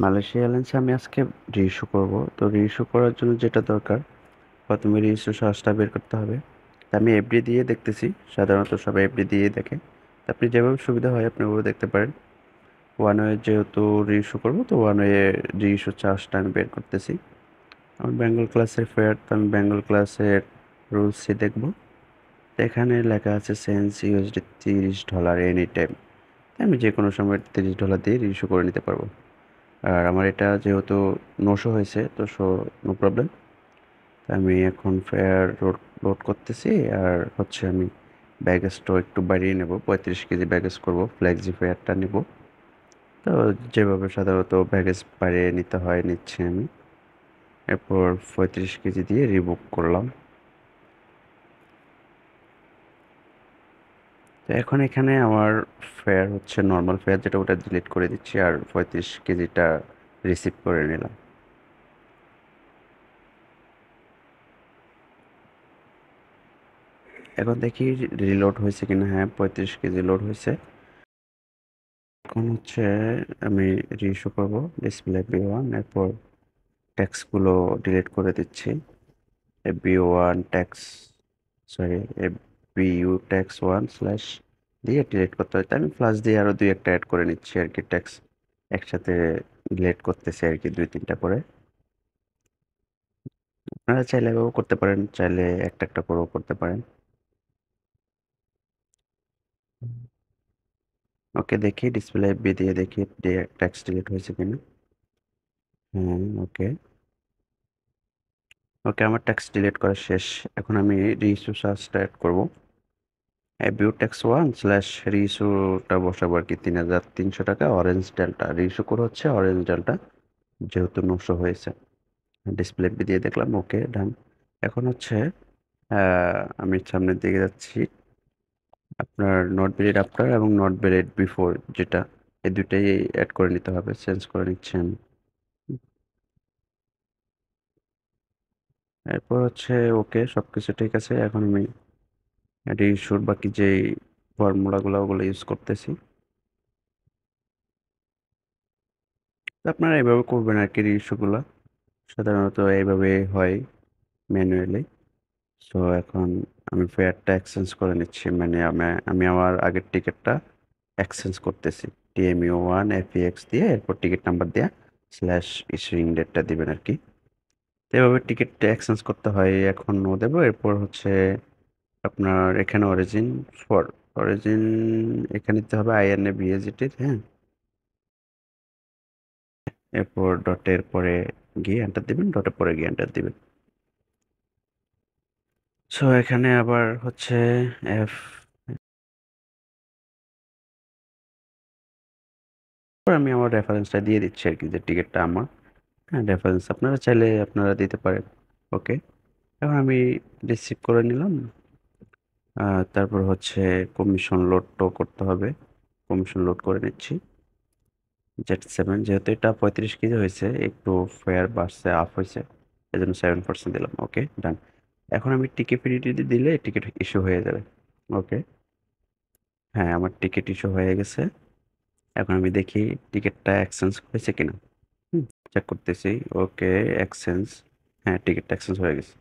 Malaysia এয়ারলাইন্সে আমি আজকে reissue করব। তো রিইস্যু করার জন্য যেটা দরকার, প্রথমে রিইস্যু সহজটা বের করতে হবে। তা আমি এফডি দিয়ে দেখতেছি, সাধারণত সবাই এফডি দিয়ে দেখে। তা আপনি যেভাবে সুবিধা হয় আপনি ওভাবে দেখতে পারেন। ওয়ান ওয়ে যেহেতু রিইস্যু করবো, তো ওয়ান ওয়ে রিইস্যু চার্জটা আমি বের করতেছি। আমার বেঙ্গল ক্লাসের ফেয়ার, তো আমি বেঙ্গল ক্লাসের রুলসই দেখবো। তো এখানে লেখা আছে সেন্স ইউএসডি $30 এনি টাইম। আমি যে কোনো সময় $30 দিয়ে রিইস্যু করে নিতে পারবো। আর আমার এটা যেহেতু 900 হয়েছে, তো নো প্রবলেম। আমি এখন ফেয়ার লোড করতেছি। আর হচ্ছে আমি ব্যাগেজটাও একটু বাড়িয়ে নেব, 35 কেজি ব্যাগেজ করব, ফ্লেক্সি ফেয়ারটা নেব। তো যেভাবে সাধারণত ব্যাগেজ বাড়িয়ে নিতে হয় নিচ্ছি আমি। এরপর 35 কেজি দিয়ে রিবুক করলাম। তো এখন এখানে আমার ফেয়ার হচ্ছে নর্মাল ফেয়ার, যেটা ওটা ডিলিট করে দিচ্ছি, আর 35 কেজিটা রিসিভ করে নিলাম। এখন দেখি রিলোড হয়েছে কিনা। হ্যাঁ, 35 কেজি লোড হয়েছে। এখন হচ্ছে আমি রিইস্যু করব ডিসপ্লে বি1। এরপর ট্যাক্সগুলো ডিলিট করে দিচ্ছি। B one tax, sorry, BU tax 1 slash দিয়ে ডিলিট করতে হয়। তাই আমি প্লাস দিয়ে আরও দুই একটা অ্যাড করে নিচ্ছি আর কি। ট্যাক্স একসাথে ডিলিট করতেছি আর কি, 2-3টা করে। আপনারা চাইলে এভাবেও করতে পারেন, চাইলে একটা একটা করেও করতে পারেন। ওকে, দেখি ডিসপ্লে বি দিয়ে দেখি ট্যাক্স ডিলিট হয়েছে কিনা। হুম, ওকে। ওকে, আমার ট্যাক্স ডিলিট করা শেষ। এখন আমি রিইস্যু চার্জটা অ্যাড করবো। বিউ ট্যাক্স 1 স্ল্যাশ রিইস্যুটা বসাবো আর কি, $3300 অরেঞ্জ ডেল্টা। রিইস্যু করে হচ্ছে অরেঞ্জ ডেল্টা, যেহেতু 900 হয়েছে। ডিসপ্লে দিয়ে দেখলাম, ওকে ডান। এখন হচ্ছে আমি সামনের দিকে যাচ্ছি। আপনার নট ভ্যালিড আফটার এবং নট ভ্যালিড বিফোর, যেটা এই দুইটাই অ্যাড করে নিতে হবে, চেঞ্জ করে নিচ্ছি আমি। এরপর হচ্ছে ওকে, সব কিছু ঠিক আছে। এখন আমি রিইস্যুর বাকি যেই ফর্মুলাগুলো ওগুলো ইউজ করতেছি। তো আপনারা এইভাবে করবেন আর কি রিইস্যুগুলো, সাধারণত এইভাবে হয় ম্যানুয়ালি। সো এখন আমি ফেয়ারটা এক্সচেঞ্জ করে নিচ্ছি, মানে আমি আমার আগের টিকিটটা এক্সচেঞ্জ করতেছি। TMU1 FEX দিয়ে এরপর টিকিট নাম্বার দিয়ে স্ল্যাশ ইস্যুইং ডেটটা দিবেন আর কি। তো এভাবে টিকিটটা এক্সচেঞ্জ করতে হয়। এখন নো দেবো। এরপর হচ্ছে আপনার এখানে অরিজিন, ফর অরিজিন এখানে দিতে হবে INAVAGT, হ্যাঁ। এরপর ডটের পরে গিয়ে এন্টার দিবেন, ডটের পরে গিয়ে এন্টার দিবেন। সো এখানে আবার হচ্ছে এফ, আমি আমার রেফারেন্সটা দিয়ে দিচ্ছি আর কি, যে টিকিটটা আমার। হ্যাঁ, রেফারেন্স আপনারা চাইলে আপনারা দিতে পারেন। ওকে, এখন আমি রিসিভ করে নিলাম। তারপর হচ্ছে কমিশন লোডটাও করতে হবে। কমিশন লোড করে নিচ্ছি। Z7, যেহেতু এটা 35 কেজি হয়েছে, একটু ফেয়ার বাড়ছে, আপ হয়েছে, এই জন্য 7% দিলাম। ওকে ডান। এখন আমি টিকিট ফিডিটি দিলে টিকিট ইস্যু হয়ে যাবে। ওকে, হ্যাঁ, আমার টিকিট ইস্যু হয়ে গেছে। এখন আমি দেখি টিকিটটা এক্সচেঞ্জ হয়েছে কিনা। হুম, চেক করতেছি। ওকে, এক্সচেঞ্জ, হ্যাঁ টিকিটটা এক্সচেঞ্জ হয়ে গেছে।